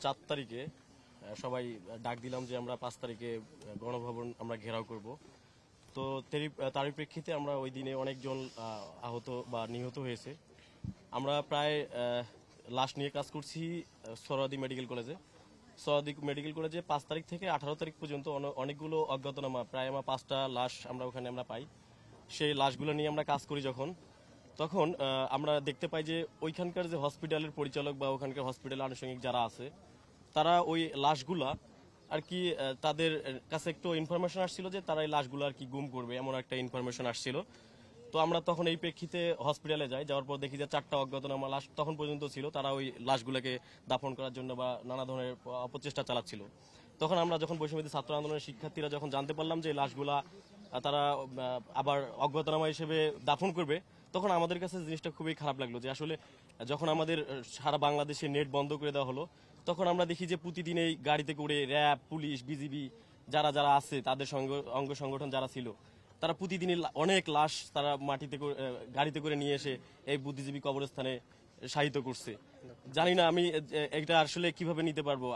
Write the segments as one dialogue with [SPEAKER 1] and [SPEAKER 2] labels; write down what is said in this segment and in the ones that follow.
[SPEAKER 1] 4 তারিখে সবাই ডাক দিলাম যে আমরা 5 তারিখে গণভবন আমরা ঘেরাও করব। তো তারই প্রেক্ষিতে আমরা ওই দিনে অনেকজন আহত বা নিহত হয়েছে। আমরা প্রায় লাশ নিয়ে কাজ করছি সোহরাওয়ার্দী মেডিকেল কলেজে। সোহরাওয়ার্দী মেডিকেল কলেজে 5 তারিখ থেকে 18 তারিখ পর্যন্ত অনেকগুলো অজ্ঞাতনামা প্রায় আমার 5টা লাশ আমরা পাই। সেই লাশগুলো নিয়ে আমরা কাজ করি তখন আমরা দেখতে পাই যে ওইখানকার যে হসপিটালের পরিচালক বা ওখানকার হসপিটালের আনুষঙ্গিক যারা আছে তারা ওই লাশগুলা আর কি তাদের কাছে একটু ইনফরমেশন আসছিল যে তারা এই লাশগুলো আর কি গুম করবে, এমন একটা ইনফরমেশন আসছিল। তো আমরা তখন এই প্রেক্ষিতে হসপিটালে যাওয়ার পর দেখি যে 4টা অজ্ঞাতনামা লাশ তখন পর্যন্ত ছিল। তারা ওই লাশগুলোকে দাফন করার জন্য বা নানা ধরনের অপচেষ্টা চালাচ্ছিল। তখন আমরা যখন বৈষম্যবিরোধী ছাত্র আন্দোলনের শিক্ষার্থীরা যখন জানতে পারলাম যে এই লাশগুলা তারা আবার অজ্ঞাতনামা হিসেবে দাফন করবে, তখন আমাদের কাছে জিনিসটা খুবই খারাপ লাগলো যে আসলে যখন আমাদের সারা বাংলাদেশে নেট বন্ধ করে দেওয়া হলো, তখন আমরা দেখি যে প্রতিদিন এই গাড়িতে করে র্যাব, পুলিশ, বিজিবি যারা যারা আছে তাদের অঙ্গ সংগঠন যারা ছিল তারা প্রতিদিনই অনেক লাশ তারা গাড়িতে করে নিয়ে এসে এই বুদ্ধিজীবী কবরস্থানে শায়িত করছে। জানি না আমি এটা আসলে কিভাবে নিতে পারবো।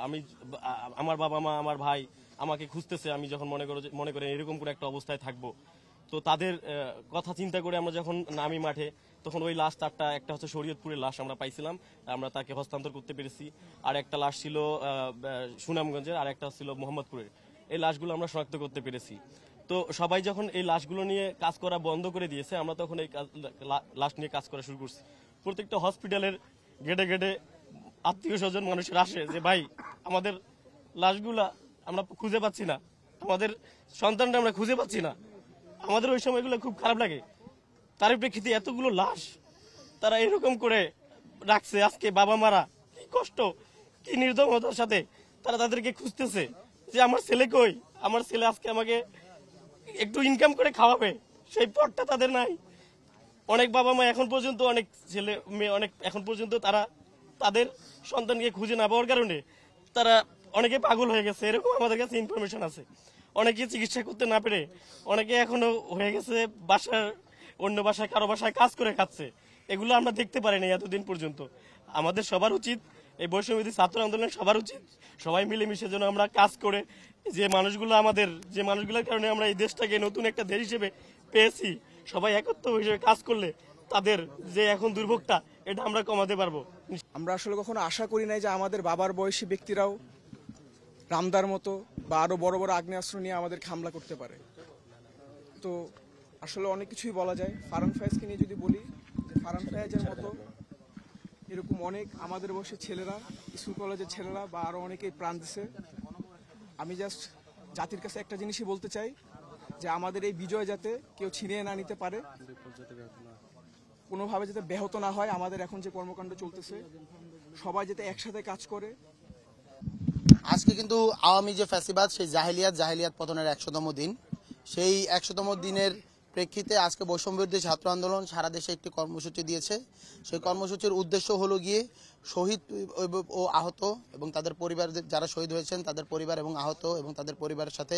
[SPEAKER 1] আমার বাবা মা, আমার ভাই আমাকে খুঁজতেছে, আমি যখন মনে করেন এরকম করে একটা অবস্থায় থাকবো। তো তাদের কথা চিন্তা করে আমরা যখন নামি মাঠে, তখন ওই লাশ 4টা, একটা হচ্ছে শরীয়তপুরের লাশ আমরা পাইছিলাম, আমরা তাকে হস্তান্তর করতে পেরেছি। আর একটা লাশ ছিল সুনামগঞ্জের, আর একটা ছিল মোহাম্মদপুরের। এই লাশগুলো আমরা শনাক্ত করতে পেরেছি। তো সবাই যখন এই লাশগুলো নিয়ে কাজ করা বন্ধ করে দিয়েছে, আমরা তখন এই লাশ নিয়ে কাজ করা শুরু করছি। প্রত্যেকটা হসপিটালের গেটে গেটে আত্মীয় স্বজন মানুষের আসে যে ভাই আমাদের লাশগুলা আমরা খুঁজে পাচ্ছি না, আমাদের সন্তানটা আমরা খুঁজে পাচ্ছি না। আমাদের ওই সময়গুলো খুব খারাপ লাগে। তার প্রেক্ষিতে এতগুলো লাশ তারা এরকম করে রাখছে। আজকে বাবা মারা কি কষ্ট, কি নির্দমতার সাথে তারা তাদেরকে খুঁজতেছে যে আমার ছেলে কই, আমার ছেলে আজকে আমাকে একটু ইনকাম করে খাওয়াবে, সেই পথটা তাদের নাই। অনেক বাবা মা এখন পর্যন্ত, অনেক ছেলে মেয়ে এখন পর্যন্ত তারা তাদের সন্তানকে খুঁজে না পাওয়ার কারণে তারা অনেকে পাগল হয়ে গেছে, এরকম আমাদের কাছে ইনফরমেশন আছে। অনেকে চিকিৎসা করতে না পেরে অনেকে এখনো হয়ে গেছে অন্য বাসায় কারো বাসায় কাজ করে খাচ্ছে। এগুলো আমরা দেখতে পারিনি এতদিন পর্যন্ত। আমাদের সবার উচিত, এই বৈষম্যবিরোধী ছাত্র আন্দোলনের সবার উচিত সবাই মিলেমিশে যেন আমরা কাজ করে যে মানুষগুলোর কারণে আমরা এই দেশটাকে নতুন একটা দেশ হিসেবে পেয়েছি, সবাই একত্র হিসেবে কাজ করলে তাদের যে এখন দুর্ভোগটা এটা আমরা কমাতে পারবো।
[SPEAKER 2] আমরা আসলে কখনো আশা করি নাই যে আমাদের বাবার বয়সী ব্যক্তিরাও রামদার মতো বা আরো বড় বড় আগ্নেয়াস্ত্র নিয়ে আমাদের হামলা করতে পারে। তো আসলে অনেক কিছুই বলা যায়। ফারহান ফায়াজকে নিয়ে যদি বলি, ফারহান ফায়াজের মতো এরকম অনেক আমাদের বয়সী ছেলেরা, স্কুল কলেজের ছেলেরা বা আরো অনেকেই প্রাণ দিছে। আমি জাস্ট জাতির কাছে একটা জিনিসই বলতে চাই যে আমাদের এই বিজয় যাতে কেউ ছিনিয়ে না নিতে পারে, কোনোভাবে যাতে ব্যাহত না হয়। আমাদের এখন যে কর্মকাণ্ড চলতেছে সবাই যাতে একসাথে কাজ করে।
[SPEAKER 3] আজকে কিন্তু আওয়ামী যে ফ্যাসিবাদ, সেই জাহিলিয়াত পতনের 100তম দিন। সেই 100তম দিনের প্রেক্ষিতে আজকে বৈষম্যবিরোধী ছাত্র আন্দোলন সারা দেশে একটি কর্মসূচি দিয়েছে। সেই কর্মসূচির উদ্দেশ্য হলো গিয়ে শহীদ ও আহত এবং তাদের পরিবার, যারা শহীদ হয়েছেন তাদের পরিবার এবং আহত এবং তাদের পরিবারের সাথে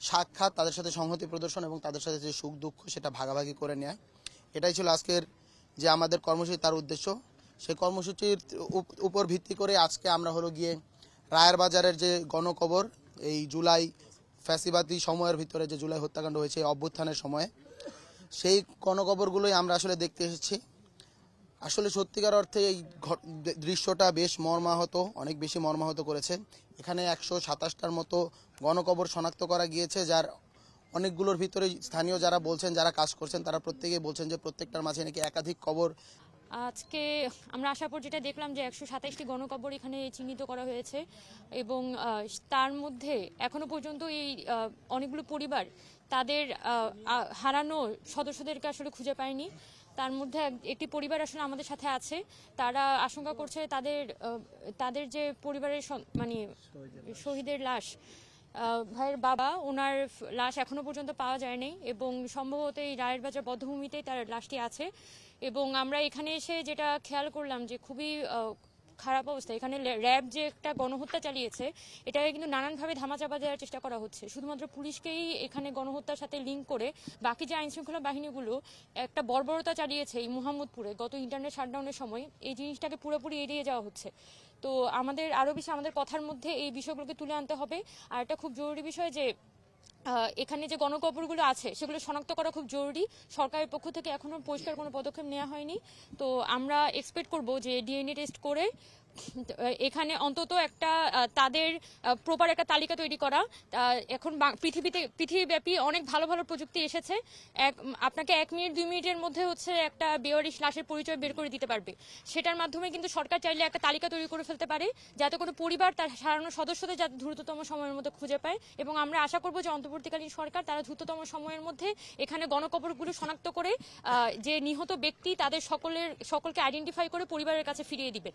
[SPEAKER 3] সাক্ষাৎ, তাদের সাথে সংহতি প্রদর্শন এবং তাদের সাথে যে সুখ দুঃখ সেটা ভাগাভাগি করে নেয়। এটাই ছিল আজকের যে আমাদের কর্মসূচি, তার উদ্দেশ্য। সেই কর্মসূচির উপর ভিত্তি করে আজকে আমরা হলো গিয়ে রায়ের বাজারের যে গণকবর, এই জুলাই ফ্যাসিবাদী সময়ের ভিতরে যে জুলাই হত্যাকাণ্ড হয়েছে অভ্যুত্থানের সময়ে, সেই গণকবরগুলোই আমরা আসলে দেখতে এসেছি। আসলে সত্যিকার অর্থে এই দৃশ্যটা বেশ মর্মাহত, অনেক বেশি মর্মাহত করেছে। এখানে 127টার মতো গণকবর শনাক্ত করা গিয়েছে, যার অনেকগুলোর ভিতরে স্থানীয় যারা বলছেন, যারা কাজ করছেন, তারা প্রত্যেকেই বলছেন যে প্রত্যেকটার মাঝে নাকি একাধিক কবর।
[SPEAKER 4] আজকে আমরা আসার পর যেটা দেখলাম যে 127টি গণকবর এখানে চিহ্নিত করা হয়েছে এবং তার মধ্যে এখনো পর্যন্ত এই অনেকগুলো পরিবার তাদের হারানো সদস্যদেরকে আসলে খুঁজে পায়নি। তার মধ্যে একটি পরিবার আসলে আমাদের সাথে আছে, তারা আশঙ্কা করছে তাদের যে পরিবারের মানে শহীদের লাশ, ভাইয়ের বাবা, ওনার লাশ এখনো পর্যন্ত পাওয়া যায়নি এবং সম্ভবত এই রায়ের বাজার বধ্যভূমিতেই তার লাশটি আছে। এবং আমরা এখানে এসে যেটা খেয়াল করলাম যে খুবই খারাপ অবস্থা। এখানে র্যাব যে একটা গণহত্যা চালিয়েছে, এটাকে কিন্তু নানানভাবে ধামাচাপা দেওয়ার চেষ্টা করা হচ্ছে। শুধুমাত্র পুলিশকেই এখানে গণহত্যার সাথে লিঙ্ক করে বাকি যে আইনশৃঙ্খলা বাহিনীগুলো একটা বর্বরতা চালিয়েছে এই মোহাম্মদপুরে গত ইন্টারনেট শাটডাউনের সময়, এই জিনিসটাকে পুরোপুরি এড়িয়ে যাওয়া হচ্ছে। তো আমাদের আরও বেশি আমাদের কথার মধ্যে এই বিষয়গুলোকে তুলে আনতে হবে। আর একটা খুব জরুরি বিষয় যে এখানে যে গণকবরগুলো আছে সেগুলো শনাক্ত করা খুব জরুরি। সরকারের পক্ষ থেকে এখনো পরিষ্কার কোনো পদক্ষেপ নেওয়া হয়নি। তো আমরা এক্সপেক্ট করব যে ডিএনএ টেস্ট করে এখানে অন্তত একটা তাদের প্রপার একটা তালিকা তৈরি করা। এখন পৃথিবীব্যাপী অনেক ভালো ভালো প্রযুক্তি এসেছে। আপনাকে 1 মিনিট 2 মিনিটের মধ্যে হচ্ছে একটা বেওয়ারিশ লাশের পরিচয় বের করে দিতে পারবে। সেটার মাধ্যমে কিন্তু সরকার চাইলে একটা তালিকা তৈরি করে ফেলতে পারে, যাতে করে পরিবার তার হারানো সদস্যদের যাতে দ্রুততম সময়ের মধ্যে খুঁজে পায়। এবং আমরা আশা করব যে অন্তর্বর্তীকালীন সরকার তারা দ্রুততম সময়ের মধ্যে এখানে গণকবরগুলো শনাক্ত করে যে নিহত ব্যক্তি তাদের সকলকে আইডেন্টিফাই করে পরিবারের কাছে ফিরিয়ে দিবে।